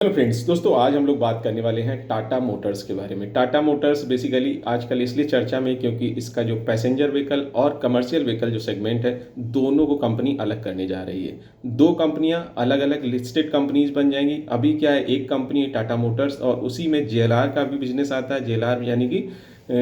Hello friends, दोस्तों आज हम लोग बात करने वाले हैं टाटा मोटर्स के बारे में। टाटा मोटर्स बेसिकली आजकल इसलिए चर्चा में क्योंकि इसका जो पैसेंजर व्हीकल और कमर्शियल व्हीकल जो सेगमेंट है, दोनों को कंपनी अलग करने जा रही है। दो कंपनियां अलग अलग लिस्टेड कंपनीज बन जाएंगी। अभी क्या है, एक कंपनी है टाटा मोटर्स और उसी में जेएलआर का भी बिजनेस आता है। जेएलआर यानी कि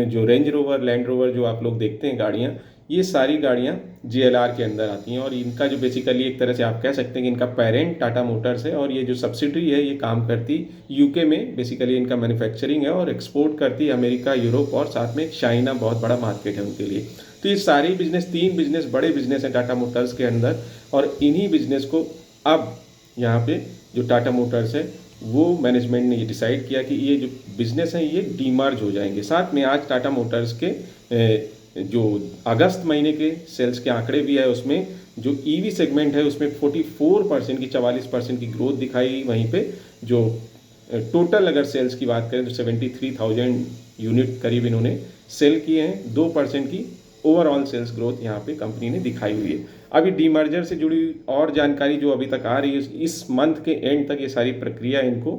जो रेंज रोवर, लैंड रोवर जो आप लोग देखते हैं गाड़ियाँ, ये सारी गाड़ियाँ जेएलआर के अंदर आती हैं। और इनका जो बेसिकली एक तरह से आप कह सकते हैं कि इनका पेरेंट टाटा मोटर्स है और ये जो सब्सिडरी है ये काम करती यूके में। बेसिकली इनका मैन्युफैक्चरिंग है और एक्सपोर्ट करती अमेरिका, यूरोप और साथ में चाइना, बहुत बड़ा मार्केट है उनके लिए। तो ये सारी बिजनेस, तीन बिजनेस, बड़े बिजनेस हैं टाटा मोटर्स के अंदर। और इन्हीं बिजनेस को अब यहाँ पे जो टाटा मोटर्स है वो मैनेजमेंट ने ये डिसाइड किया कि ये जो बिजनेस है ये डीमर्ज हो जाएंगे। साथ में आज टाटा मोटर्स के जो अगस्त महीने के सेल्स के आंकड़े भी है, उसमें जो ईवी सेगमेंट है उसमें 44% की, 44% की ग्रोथ दिखाई। वहीं पे जो टोटल अगर सेल्स की बात करें तो 73,000 यूनिट करीब इन्होंने सेल किए हैं। 2% की ओवरऑल सेल्स ग्रोथ यहाँ पे कंपनी ने दिखाई हुई है। अभी डीमर्जर से जुड़ी और जानकारी जो अभी तक आ रही है, इस मंथ के एंड तक ये सारी प्रक्रिया इनको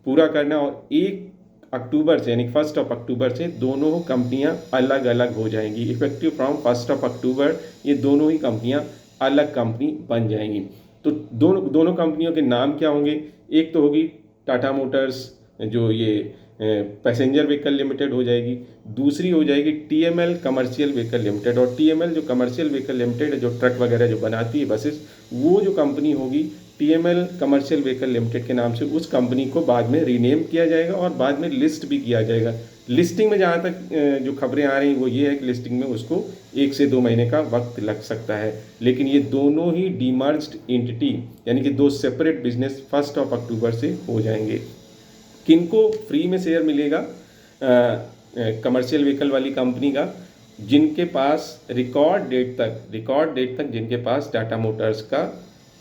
पूरा करना और 1 अक्टूबर से यानी 1 अक्टूबर से दोनों कंपनियां अलग अलग हो जाएंगी। इफेक्टिव फ्रॉम 1 अक्टूबर ये दोनों ही कंपनियां अलग कंपनी बन जाएंगी। तो दोनों दोनों कंपनियों के नाम क्या होंगे? एक तो होगी टाटा मोटर्स, जो ये पैसेंजर व्हीकल लिमिटेड हो जाएगी। दूसरी हो जाएगी टीएमएल कमर्शियल व्हीकल लिमिटेड। और टीएमएल जो कमर्शियल व्हीकल लिमिटेड है, जो ट्रक वगैरह जो बनाती है, बसेस, वो जो कंपनी होगी टीएमएल कमर्शियल व्हीकल लिमिटेड के नाम से, उस कंपनी को बाद में रीनेम किया जाएगा और बाद में लिस्ट भी किया जाएगा। लिस्टिंग में जहाँ तक जो खबरें आ रही हैं वो ये है कि लिस्टिंग में उसको 1 से 2 महीने का वक्त लग सकता है। लेकिन ये दोनों ही डीमर्ज्ड एंटिटी यानी कि दो सेपरेट बिजनेस 1 अक्टूबर से हो जाएंगे। किनको फ्री में शेयर मिलेगा? कमर्शियल व्हीकल वाली कंपनी का, जिनके पास रिकॉर्ड डेट तक जिनके पास टाटा मोटर्स का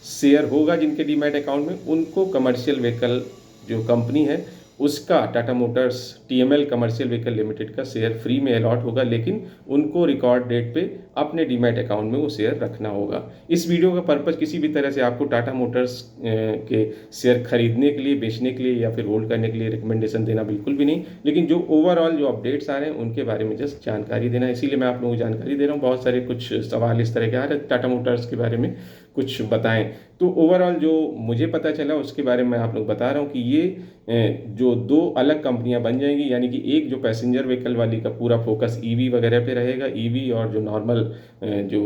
शेयर होगा, जिनके डीमैट अकाउंट में, उनको कमर्शियल व्हीकल जो कंपनी है उसका, Tata Motors TML commercial vehicle limited का शेयर फ्री में अलॉट होगा। लेकिन उनको रिकॉर्ड डेट पे अपने डीमैट अकाउंट में वो शेयर रखना होगा। इस वीडियो का पर्पज़ किसी भी तरह से आपको टाटा मोटर्स के शेयर खरीदने के लिए, बेचने के लिए या फिर होल्ड करने के लिए रिकमेंडेशन देना बिल्कुल भी नहीं, लेकिन जो ओवरऑल जो अपडेट्स आ रहे हैं उनके बारे में जस्ट जानकारी देना, इसीलिए मैं आप लोगों को जानकारी दे रहा हूँ। बहुत सारे कुछ सवाल इस तरह के आ रहे हैं टाटा मोटर्स के बारे में, कुछ बताएं। तो ओवरऑल जो मुझे पता चला उसके बारे में मैं आप लोग बता रहा हूँ कि ये जो दो अलग कंपनियां बन जाएंगी, यानी कि एक जो पैसेंजर व्हीकल वाली का पूरा फोकस ईवी वगैरह पे रहेगा, ईवी और जो नॉर्मल जो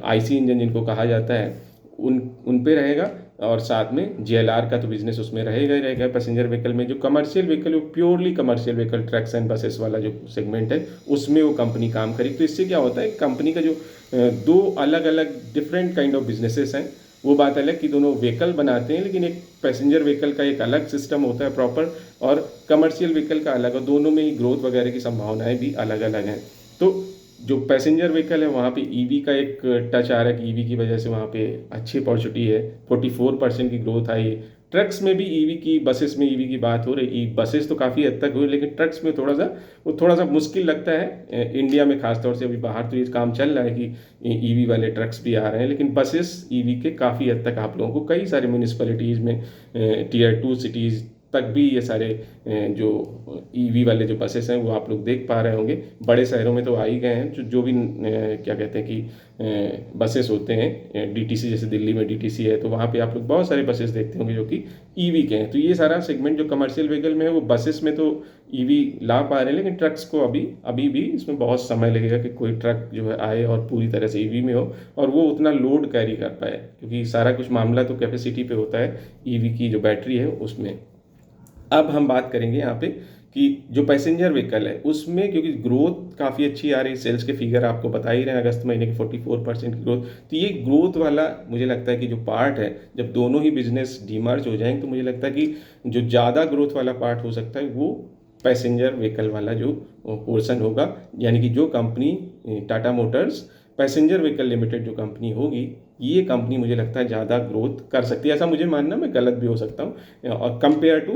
आईसी इंजन जिनको कहा जाता है उन पे रहेगा। और साथ में जेएलआर का तो बिजनेस उसमें रहेगा ही रहेगा पैसेंजर व्हीकल में। जो कमर्शियल व्हीकल, वो purely commercial vehicle, trucks and buses वाला जो सेगमेंट है, उसमें वो कंपनी काम करेगी। तो इससे क्या होता है, कंपनी का जो दो अलग अलग डिफरेंट काइंड ऑफ बिजनेसेस हैं, वो बात अलग कि दोनों व्हीकल बनाते हैं, लेकिन एक पैसेंजर व्हीकल का एक अलग सिस्टम होता है प्रॉपर, और कमर्शियल व्हीकल का अलग, और दोनों में ही ग्रोथ वगैरह की संभावनाएं भी अलग अलग हैं। तो जो पैसेंजर व्हीकल है वहाँ पे ईवी का एक टच आ रहा है कि ईवी की वजह से वहाँ पे अच्छी अपॉर्चुनिटी है। 44% की ग्रोथ आई। ट्रक्स में भी ईवी की, बसेस में ईवी की बात हो रही। बसेस तो काफ़ी हद तक हुई, लेकिन ट्रक्स में थोड़ा सा मुश्किल लगता है इंडिया में खासतौर से। अभी बाहर तो ये काम चल रहा है कि ईवी वाले ट्रक्स भी आ रहे हैं, लेकिन बसेस ईवी के काफ़ी हद तक आप लोगों को कई सारे म्यूनिसपैलिटीज़ में, टीयर 2 सिटीज़ तक भी ये सारे जो ईवी वाले जो बसेस हैं वो आप लोग देख पा रहे होंगे। बड़े शहरों में तो आ ही गए हैं। जो भी क्या कहते हैं कि बसेस होते हैं डीटीसी, जैसे दिल्ली में डीटीसी है, तो वहाँ पे आप लोग बहुत सारे बसेस देखते होंगे जो कि ईवी के हैं। तो ये सारा सेगमेंट जो कमर्शियल व्हीकल में है, वो बसेस में तो ईवी ला पा रहे हैं, लेकिन ट्रक्स को अभी भी इसमें बहुत समय लगेगा कि कोई ट्रक जो है आए और पूरी तरह से ईवी में हो और वो उतना लोड कैरी कर पाए, क्योंकि सारा कुछ मामला तो कैपेसिटी पे होता है ईवी की जो बैटरी है उसमें। अब हम बात करेंगे यहाँ पे कि जो पैसेंजर व्हीकल है उसमें, क्योंकि ग्रोथ काफ़ी अच्छी आ रही है, सेल्स के फिगर आपको बता ही रहे हैं, अगस्त महीने की 44% की ग्रोथ। तो ये ग्रोथ वाला मुझे लगता है कि जो पार्ट है, जब दोनों ही बिजनेस डीमर्ज हो जाएंगे, तो मुझे लगता है कि जो ज़्यादा ग्रोथ वाला पार्ट हो सकता है वो पैसेंजर व्हीकल वाला जो पोर्सन होगा। यानी कि जो company Tata Motors passenger vehicle limited जो कंपनी होगी, ये कंपनी मुझे लगता है ज़्यादा ग्रोथ कर सकती है। ऐसा मुझे मानना, मैं गलत भी हो सकता हूँ, और compare to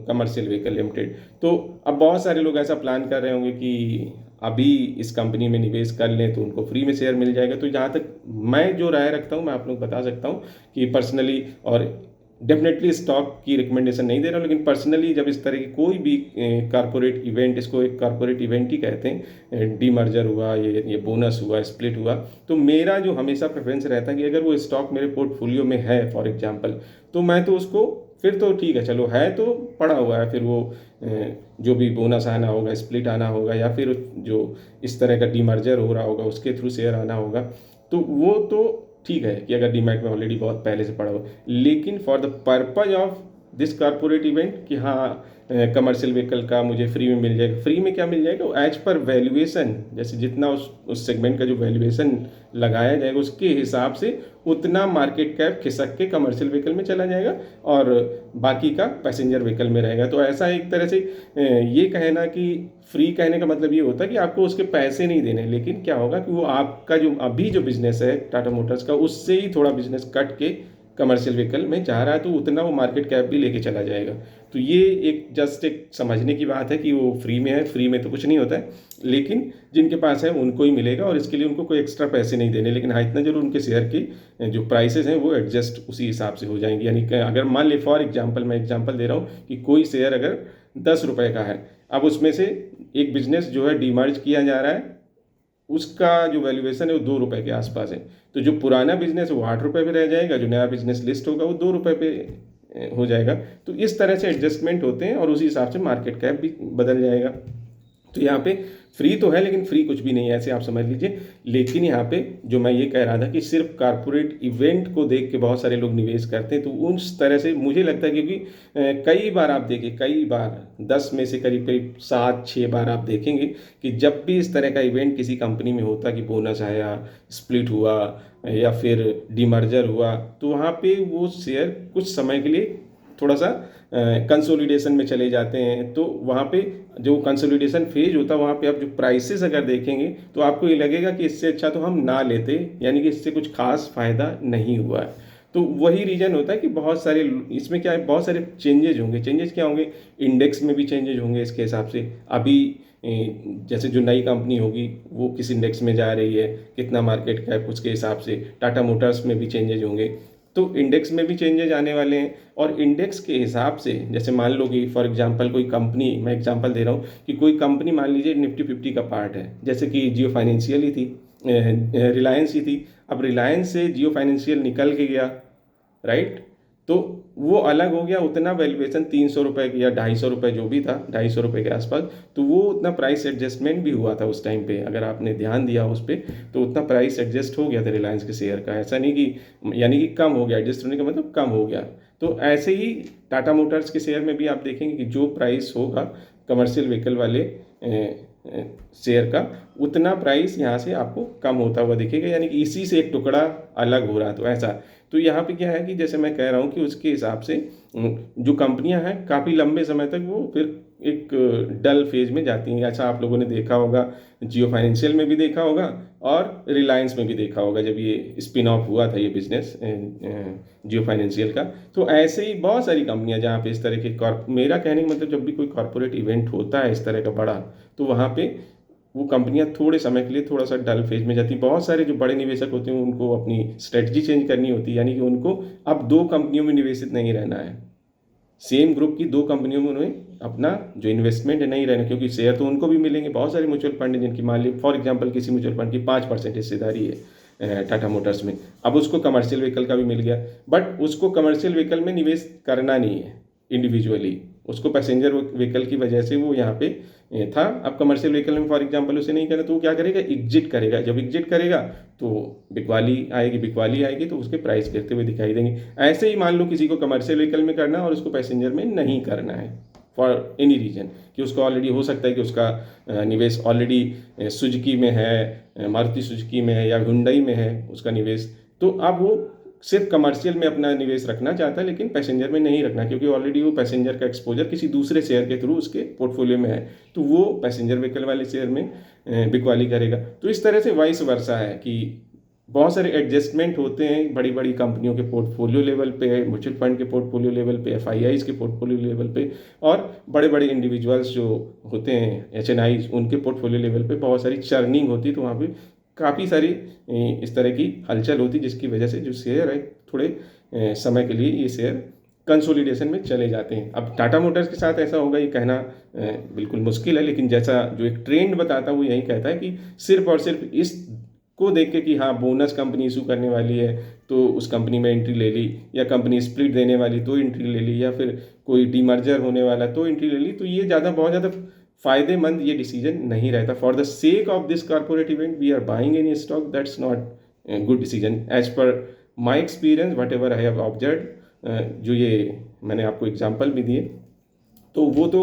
commercial vehicle limited. तो अब बहुत सारे लोग ऐसा प्लान कर रहे होंगे कि अभी इस कंपनी में निवेश कर लें तो उनको फ्री में शेयर मिल जाएगा। तो जहाँ तक मैं जो राय रखता हूँ, मैं आप लोग बता सकता हूँ कि पर्सनली, और डेफिनेटली स्टॉक की रिकमेंडेशन नहीं दे रहा हूँ, लेकिन पर्सनली जब इस तरह की कोई भी कारपोरेट इवेंट, इसको एक कारपोरेट इवेंट ही कहते हैं, डीमर्जर हुआ, ये बोनस हुआ, स्प्लिट हुआ, तो मेरा जो हमेशा प्रेफरेंस रहता है कि अगर वो स्टॉक मेरे पोर्टफोलियो में है फॉर एग्जांपल, तो मैं तो उसको फिर तो ठीक है, चलो है तो पड़ा हुआ है, फिर वो जो भी बोनस आना होगा, स्प्लिट आना होगा, या फिर जो इस तरह का डीमर्जर हो रहा होगा उसके थ्रू शेयर आना होगा, तो वो तो ठीक है कि अगर डीमैट में ऑलरेडी बहुत पहले से पड़ा हो। लेकिन for the purpose of this corporate event कि हाँ कमर्शियल व्हीकल का मुझे फ्री में मिल जाएगा, फ्री में क्या मिल जाएगा, एज पर वैल्यूएशन, जैसे जितना उस सेगमेंट का जो वैल्यूएशन लगाया जाएगा उसके हिसाब से उतना मार्केट कैप खिसक के कमर्शियल व्हीकल में चला जाएगा और बाकी का पैसेंजर व्हीकल में रहेगा। तो ऐसा एक तरह से ये कहना कि फ्री कहने का मतलब ये होता है कि आपको उसके पैसे नहीं देने, लेकिन क्या होगा कि वो आपका जो अभी जो बिजनेस है टाटा मोटर्स का, उससे ही थोड़ा बिजनेस कट के कमर्शियल व्हीकल में जा रहा है, तो उतना वो मार्केट कैप भी लेके चला जाएगा। तो ये एक जस्ट एक समझने की बात है कि वो फ्री में है, फ्री में तो कुछ नहीं होता है, लेकिन जिनके पास है उनको ही मिलेगा और इसके लिए उनको कोई एक्स्ट्रा पैसे नहीं देने। लेकिन हाँ, इतना जरूर उनके शेयर की जो प्राइसेस हैं वो एडजस्ट उसी हिसाब से हो जाएंगे। यानी कि अगर मान ले फॉर एग्जाम्पल, मैं एग्जाम्पल दे रहा हूँ कि कोई शेयर अगर 10 रुपये का है, अब उसमें से एक बिजनेस जो है डीमर्ज किया जा रहा है, उसका जो वैल्यूएशन है वो 2 रुपये के आसपास है, तो जो पुराना बिजनेस है वो 8 रुपये पे रह जाएगा, जो नया बिजनेस लिस्ट होगा वो 2 रुपये पे हो जाएगा। तो इस तरह से एडजस्टमेंट होते हैं और उसी हिसाब से मार्केट कैप भी बदल जाएगा। तो यहाँ पे फ्री तो है लेकिन फ्री कुछ भी नहीं है, ऐसे आप समझ लीजिए। लेकिन यहाँ पे जो मैं ये कह रहा था कि सिर्फ कारपोरेट इवेंट को देख के बहुत सारे लोग निवेश करते हैं, तो उस तरह से मुझे लगता है, क्योंकि कई बार आप देखिए, कई बार 10 में से करीब करीब 7-6 बार आप देखेंगे कि जब भी इस तरह का इवेंट किसी कंपनी में होता कि बोनस आया, स्प्लिट हुआ या फिर डीमर्जर हुआ, तो वहाँ पे वो शेयर कुछ समय के लिए थोड़ा सा कंसोलिडेशन में चले जाते हैं। तो वहाँ पे जो कंसोलिडेशन फेज होता है वहाँ पे आप जो प्राइसेस अगर देखेंगे तो आपको ये लगेगा कि इससे अच्छा तो हम ना लेते, यानी कि इससे कुछ खास फायदा नहीं हुआ है। तो वही रीज़न होता है कि बहुत सारे इसमें क्या है, बहुत सारे चेंजेज होंगे। चेंजेस क्या होंगे, इंडेक्स में भी चेंजेज होंगे इसके हिसाब से। अभी जैसे जो नई कंपनी होगी वो किस इंडेक्स में जा रही है, कितना मार्केट कैप, उसके हिसाब से टाटा मोटर्स में भी चेंजेज होंगे। तो इंडेक्स में भी चेंजेज आने वाले हैं और इंडेक्स के हिसाब से, जैसे मान लो कि फॉर एग्जांपल कोई कंपनी, मैं एग्जांपल दे रहा हूँ कि कोई कंपनी मान लीजिए निफ्टी 50 का पार्ट है, जैसे कि जियो फाइनेंशियल ही थी, रिलायंस ही थी। अब रिलायंस से जियो फाइनेंशियल निकल के गया, राइट, तो वो अलग हो गया, उतना वैल्यूएशन 300 रुपये या 250 रुपये जो भी था, 250 रुपये के आसपास, तो वो उतना प्राइस एडजस्टमेंट भी हुआ था उस टाइम पे। अगर आपने ध्यान दिया उस पर तो उतना प्राइस एडजस्ट हो गया था रिलायंस के शेयर का, ऐसा नहीं कि यानी कि कम हो गया, एडजस्ट होने का मतलब कम हो गया। तो ऐसे ही टाटा मोटर्स के शेयर में भी आप देखेंगे कि जो प्राइस होगा कमर्शियल व्हीकल वाले शेयर का, उतना प्राइस यहाँ से आपको कम होता हुआ दिखेगा, यानी कि इसी से एक टुकड़ा अलग हो रहा। तो ऐसा, तो यहाँ पे क्या है कि जैसे मैं कह रहा हूँ कि उसके हिसाब से जो कंपनियां हैं काफ़ी लंबे समय तक वो फिर एक डल फेज में जाती हैं। ऐसा आप लोगों ने देखा होगा, जियो फाइनेंशियल में भी देखा होगा और रिलायंस में भी देखा होगा, जब ये स्पिन ऑफ हुआ था ये बिजनेस जियो फाइनेंशियल का। तो ऐसे ही बहुत सारी कंपनियां जहाँ पे इस तरह के मेरा कहने का मतलब जब भी कोई कॉरपोरेट इवेंट होता है इस तरह का बड़ा, तो वहाँ पे वो कंपनियां थोड़े समय के लिए थोड़ा सा डल फेज में जाती हैं। बहुत सारे जो बड़े निवेशक होते हैं उनको अपनी स्ट्रेटजी चेंज करनी होती है, यानी कि उनको अब 2 कंपनियों में निवेशित नहीं रहना है। सेम ग्रुप की 2 कंपनियों में उन्हें अपना जो इन्वेस्टमेंट है नहीं रहना, क्योंकि शेयर तो उनको भी मिलेंगे। बहुत सारे म्यूचुअल फंड हैं जिनकी मान ली फॉर एग्जांपल किसी म्यूचुअल फंड की 5% हिस्सेदारी है टाटा मोटर्स में, अब उसको कमर्शियल व्हीकल का भी मिल गया, बट उसको कमर्शियल व्हीकल में निवेश करना नहीं है इंडिविजुअली, उसको पैसेंजर व्हीकल की वजह से वो यहाँ पे था। अब कमर्शियल व्हीकल में फॉर एग्जांपल उसे नहीं करना, तो वो क्या करेगा, एग्जिट करेगा। जब एग्जिट करेगा तो बिकवाली आएगी तो उसके प्राइस गिरते हुए दिखाई देंगे। ऐसे ही मान लो किसी को कमर्शियल व्हीकल में करना और उसको पैसेंजर में नहीं करना है फॉर एनी रीजन, कि उसको ऑलरेडी हो सकता है कि उसका निवेश ऑलरेडी सुजुकी में है, मारुति सुजुकी में है या हुंडई में है उसका निवेश, तो अब वो सिर्फ कमर्शियल में अपना निवेश रखना चाहता है लेकिन पैसेंजर में नहीं रखना, क्योंकि ऑलरेडी वो पैसेंजर का एक्सपोजर किसी दूसरे शेयर के थ्रू उसके पोर्टफोलियो में है, तो वो पैसेंजर व्हीकल वाले शेयर में बिकवाली करेगा। तो इस तरह से वाइस वर्सा है कि बहुत सारे एडजस्टमेंट होते हैं बड़ी बड़ी कंपनियों के पोर्टफोलियो लेवल पे, म्यूचुअल फंड के पोर्टफोलियो लेवल पे, एफआईआईज के पोर्टफोलियो लेवल पे, और बड़े बड़े इंडिविजुअल्स जो होते हैं एचएनआईज, उनके पोर्टफोलियो लेवल पे बहुत सारी चर्निंग होती है। तो वहाँ पे काफ़ी सारी इस तरह की हलचल होती, जिसकी वजह से जो शेयर है थोड़े समय के लिए ये शेयर कंसोलिडेशन में चले जाते हैं। अब टाटा मोटर्स के साथ ऐसा होगा ये कहना बिल्कुल मुश्किल है, लेकिन जैसा जो एक ट्रेंड बताता है वो यही कहता है कि सिर्फ और सिर्फ इसको देख के कि हाँ बोनस कंपनी इशू करने वाली है तो उस कंपनी में एंट्री ले ली, या कंपनी स्प्लिट देने वाली तो एंट्री ले ली, या फिर कोई डीमर्जर होने वाला तो एंट्री ले ली, तो ये बहुत ज़्यादा फायदेमंद ये डिसीजन नहीं रहता। For the sake of this corporate event we are buying any stock, that's not good decision as per my experience, whatever I have observe. जो ये मैंने आपको एग्जाम्पल भी दिए तो वो तो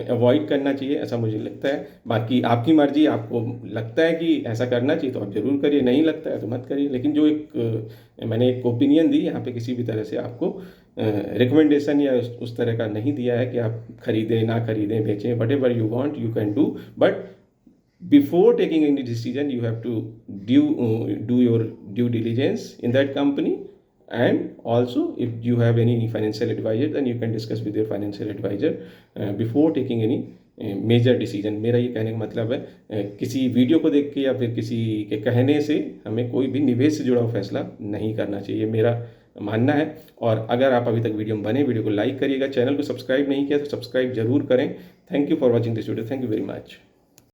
अवॉइड करना चाहिए ऐसा मुझे लगता है। बाकी आपकी मर्जी, आपको लगता है कि ऐसा करना चाहिए तो आप ज़रूर करिए, नहीं लगता है तो मत करिए। लेकिन जो मैंने एक ओपिनियन दी यहाँ पे, किसी भी तरह से आपको रिकमेंडेशन या उस तरह का नहीं दिया है कि आप खरीदें ना खरीदें बेचें, what ever you want you can do, but before taking any decision you have to do your due diligence in that company, and also if you have any financial advisor then you can discuss with your financial advisor before taking any major decision. मेरा ये कहने का मतलब है किसी video को देख के या फिर किसी के कहने से हमें कोई भी निवेश से जुड़ा हुआ फैसला नहीं करना चाहिए, मेरा मानना है। और अगर आप अभी तक वीडियो में बने, वीडियो को लाइक करिएगा, चैनल को सब्सक्राइब नहीं किया तो सब्सक्राइब जरूर करें। Thank you for watching this video, thank you very much.